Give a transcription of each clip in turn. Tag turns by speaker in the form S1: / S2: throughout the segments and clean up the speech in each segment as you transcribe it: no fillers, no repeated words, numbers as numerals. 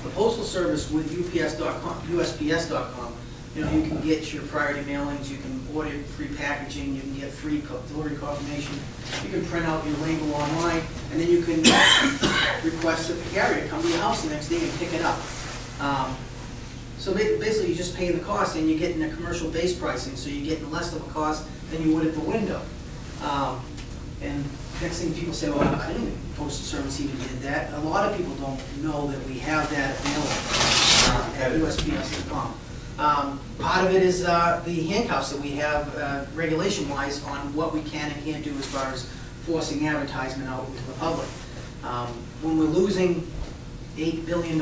S1: The Postal Service with UPS.com, USPS.com, you know, you can get your priority mailings, you can order free packaging, you can get free delivery confirmation, you can print out your label online, and then you can request that the carrier come to your house the next day and pick it up. So basically you're just paying the cost and you're getting a commercial-based pricing, so you're getting less of a cost than you would at the window. And next thing people say, well, I didn't think the Postal Service even did that. A lot of people don't know that we have that available at USPS.com. Part of it is the handcuffs that we have regulation-wise on what we can and can't do as far as forcing advertisement out into the public. When we're losing $8 billion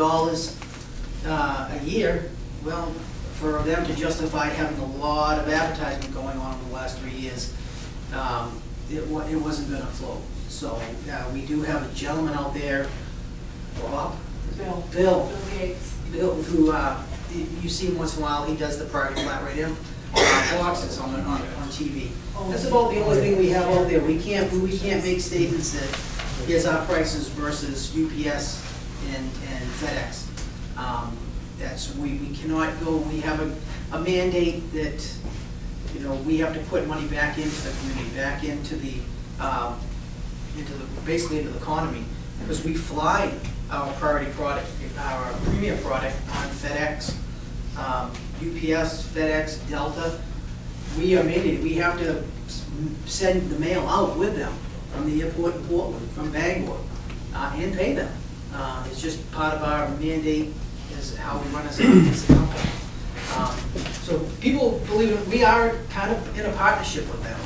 S1: a year, well, for them to justify having a lot of advertisement going on in the last 3 years, it wasn't going to float. So we do have a gentleman out there, Bill Gates, who you see him once in a while. He does the priority flat rate boxes on TV. That's about the only thing we have out there. We can't make statements that here's our prices versus UPS and FedEx. We cannot go. We have a mandate that, you know, we have to put money back into the community, back into the basically into the economy, because we fly our priority product, our premier product on FedEx, UPS, FedEx, Delta. We are mandated. We have to send the mail out with them from the airport in Portland, from Bangor, and pay them. It's just part of our mandate, is how we run as a company. So people believe it, we are kind of in a partnership with them.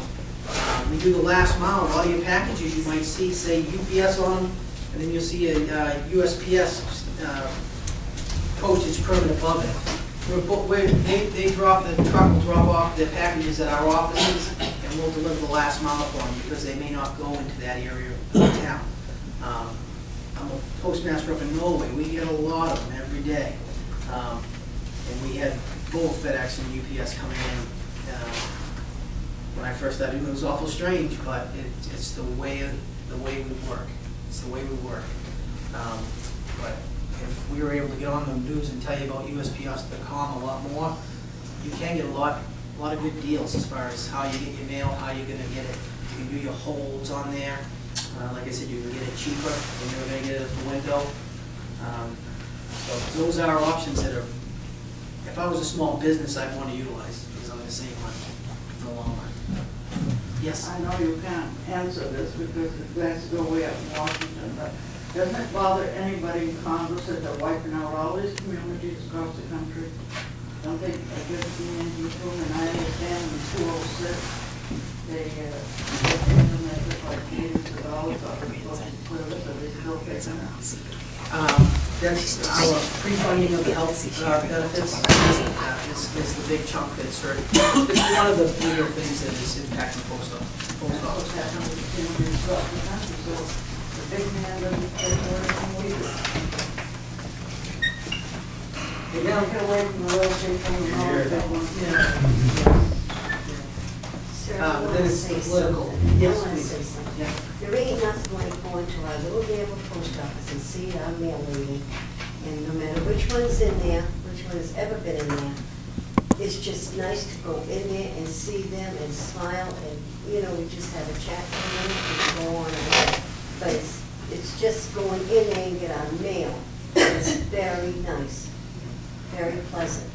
S1: We do the last mile. All your packages you might see say UPS on them, and then you'll see a USPS postage permit above it. They drop, the truck will drop off their packages at our offices, and we'll deliver the last mile for them because they may not go into that area of town. I'm a postmaster up in Norway. We get a lot of them every day. And we had both FedEx and UPS coming in. When I first started, it was awful strange, but it's the way we work. It's the way we work. But if we were able to get on the news and tell you about USPS.com a lot more, you can get a lot of good deals as far as how you get your mail, how you're going to get it. You can do your holds on there. Like I said, you can get it cheaper than you're going to get it at the window. So those are options that are, if I was a small business, I'd want to utilize, because I'm going to save money in the long run. Yes?
S2: I know you can't answer this because it has to go way up in Washington, but doesn't it bother anybody in Congress that they're wiping out all these communities across the country? Don't they give it community to them? And I understand in 206, they implemented like millions of dollars off of Social Service, so they still pay them out.
S1: That's our pre-funding of the health benefits is the big chunk that's hurt. It's one of the bigger things that is impacting post office.
S2: The big man doesn't pay for everything we do. They don't get away from the little people and all the big ones.
S3: Sir, I want
S1: then
S3: to
S1: it's
S3: say
S1: political.
S3: something.
S1: Yes,
S3: I want to
S1: please.
S3: say something.
S1: Yeah.
S3: There ain't nothing like going to our little Danville post office and see our mail lady, and no matter which one's in there, which one has ever been in there, it's just nice to go in there and see them and smile, and, you know, we just have a chat with them and go on and on. But it's just going in there and get our mail. It's very nice, very pleasant.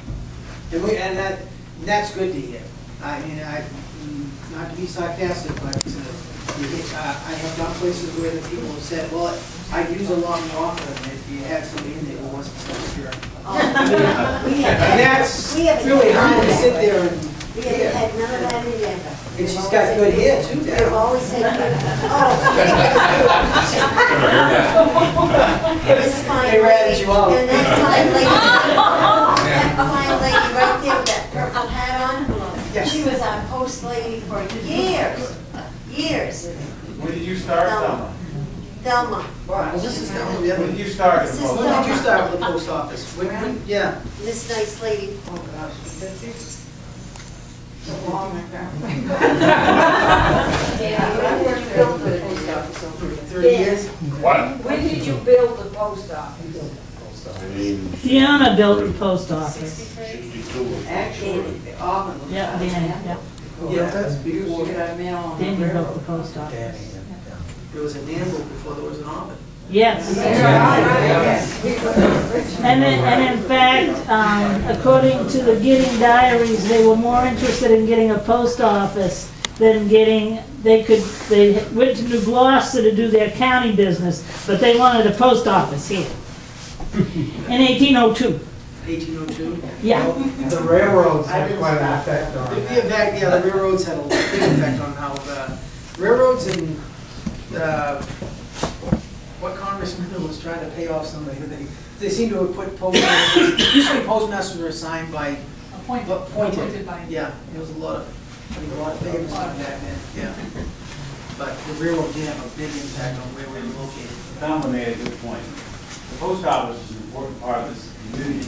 S1: And that's good to hear. I mean, not to be sarcastic, but I have done places where the people have said, well, I'd use a lot more often if you had somebody in there who wasn't so sure. And that's really hard to sit there and
S3: We haven't had none of that in there.
S1: And she's got good hair too,
S3: We've
S1: Dad.
S3: always had good, this fine
S1: They ratted
S3: lady,
S1: you out.
S3: and that fine lady, that fine lady right there with that purple hat on,
S1: Yes.
S3: she was our post lady for years, years.
S4: When did you start, Thelma?
S3: Thelma.
S1: Well, this is the only
S4: When
S1: other.
S4: did you start?
S3: This is
S1: When did you start with the post office? Yeah.
S3: This nice lady.
S2: Oh, gosh, 50? So long ago.
S5: I worked at the post office over
S1: 30 years?
S4: What?
S5: When did you build the post office? Fiona built the post office.
S6: 62.
S2: Actually, Auburn was.
S5: Yeah, Danny, yeah.
S1: Yeah, that's
S2: We used
S1: before,
S2: to get our mail on the
S5: Danny built the
S2: railroad.
S5: post office.
S1: there was a Danville before there was an Auburn.
S5: Yes.
S2: Yes.
S5: And in fact, according to the Gidding diaries, they were more interested in getting a post office than getting, they went to New Gloucester to do their county business, but they wanted a post office here. In 1802,
S1: 1802.
S5: yeah.
S7: The railroads had quite an effect on
S1: The
S7: that.
S1: effect, yeah, the railroads had a big effect on how, railroads and, what congressman was trying to pay off somebody, they seem to have put postmasters, usually postmasters were assigned by, appointed.
S8: by.
S1: Yeah, there was a lot of favors on that then, yeah. But the railroad did have a big impact on where we were located.
S4: Tom made a good point. The post office is an important part of this community,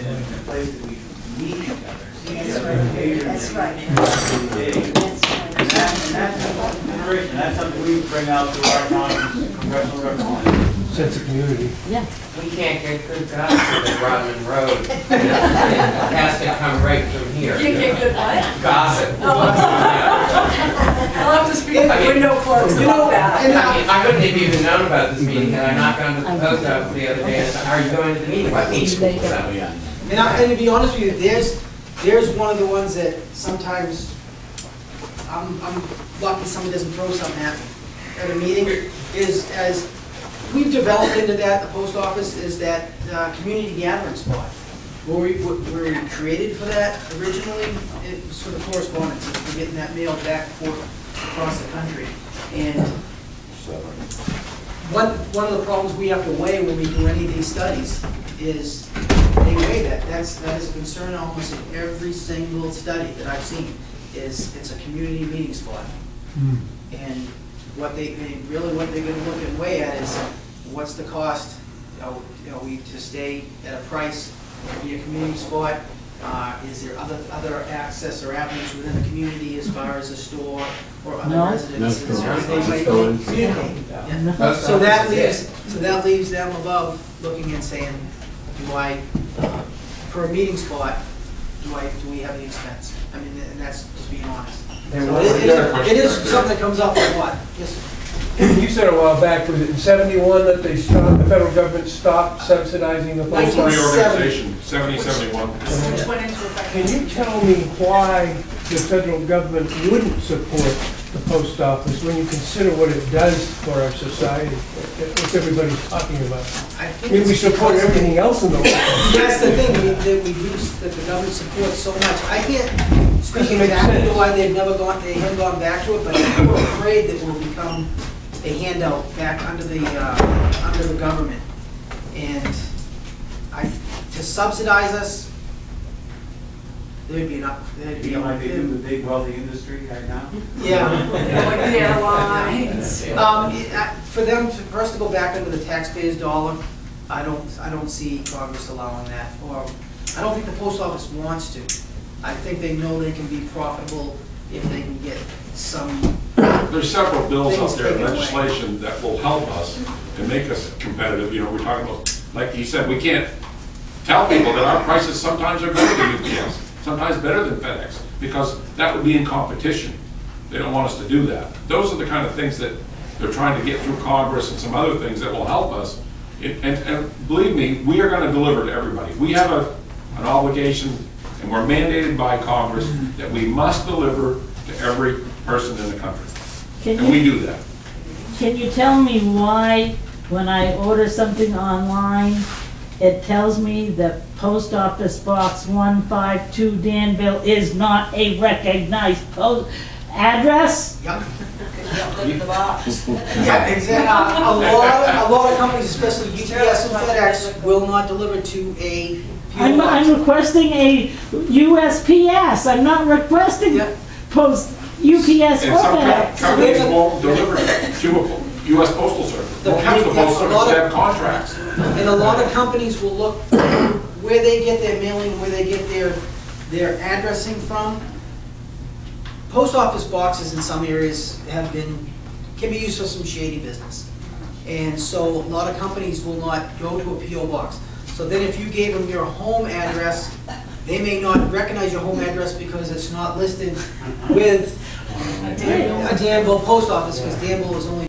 S4: and a place that we meet each other, see each other occasionally.
S3: That's right.
S4: Every day.
S3: That's right.
S4: And that's consideration, that's something we bring out to our congressional representatives.
S7: Sense of community.
S5: Yeah.
S9: We can't get good gossip at Rodman Road. It has to come right from here.
S8: You get good what?
S9: Gossip.
S8: I'll have to speak to the window clerks about that.
S9: I mean, I wouldn't have even known about this meeting had I knocked on the post office the other day and said, are you going to the meeting? What meeting? So,
S1: And to be honest with you, there's one of the ones that sometimes, I'm lucky somebody doesn't throw something at a meeting, is as we've developed into that, the post office, is that community gathering spot. Where we created for that originally, it was for the correspondence, for getting that mail back and forth across the country. And one of the problems we have to weigh when we do any of these studies is they weigh that. That is a concern almost in every single study that I've seen, is it's a community meeting spot. And what they're going to look and weigh at is what's the cost, to stay at a price, to be a community spot. Is there other access or avenues within the community as far as a store or other
S5: No.
S1: residences?
S6: No.
S1: Or they might communicate. Yeah.
S9: Post
S1: So that
S9: office
S1: leaves them above looking and saying, for a meeting spot, do we have the expense? I mean, and that's just being honest. So it is something that comes up a lot. Yes, sir.
S7: You said a while back, was it in '71 that the federal government stopped subsidizing the post office?
S10: Reorganization, 71.
S8: Which went into effect.
S7: Can you tell me why the federal government wouldn't support the post office when you consider what it does for our society? What everybody's talking about.
S1: I
S7: I
S1: think
S7: mean, we
S1: it's
S7: support
S1: because
S7: everything else in the world.
S1: That's the thing, that we do, that the government supports so much. I can't speak
S7: Doesn't make
S1: exactly to
S7: sense.
S1: why they haven't gone back to it, but we're afraid that it will become a handout back under the government. And to subsidize us, there'd be enough,
S4: You know, like they do the big wealthy industry right now?
S1: yeah.
S8: Like the airlines.
S1: For us to go back into the taxpayer's dollar, I don't see Congress allowing that, or I don't think the post office wants to. I think they know they can be profitable if they can get some.
S10: There's several bills
S1: Things
S10: out there,
S1: taken away.
S10: legislation that will help us and make us competitive. You know, we're talking about, like he said, we can't tell people that our prices sometimes are better than UPS, sometimes better than FedEx, because that would be in competition. They don't want us to do that. Those are the kind of things that they're trying to get through Congress and some other things that will help us. And believe me, we are going to deliver to everybody. We have an obligation, and we're mandated by Congress that we must deliver to every person in the country. And we do that.
S5: Can you tell me why, when I order something online, it tells me that Post Office Box 152 Danville is not a recognized post address?
S1: Yep.
S8: The box.
S1: Yeah, exactly. A lot of companies, especially UPS and FedEx, will not deliver to a PO box.
S5: I'm requesting a USPS. I'm not requesting
S1: Yep.
S5: Post UPS
S10: And
S5: or
S10: some
S5: FedEx.
S10: companies won't deliver to U.S. Postal Service.
S1: The
S10: Won't use the
S1: company-
S10: Postal
S1: a
S10: Service,
S1: lot
S10: they
S1: of-
S10: have contracts.
S1: And a lot of companies will look where they get their mailing, where they get their addressing from. Post office boxes in some areas can be used for some shady business. And so a lot of companies will not go to a PO box. So then if you gave them your home address, they may not recognize your home address because it's not listed with a Danville post office, because Danville is only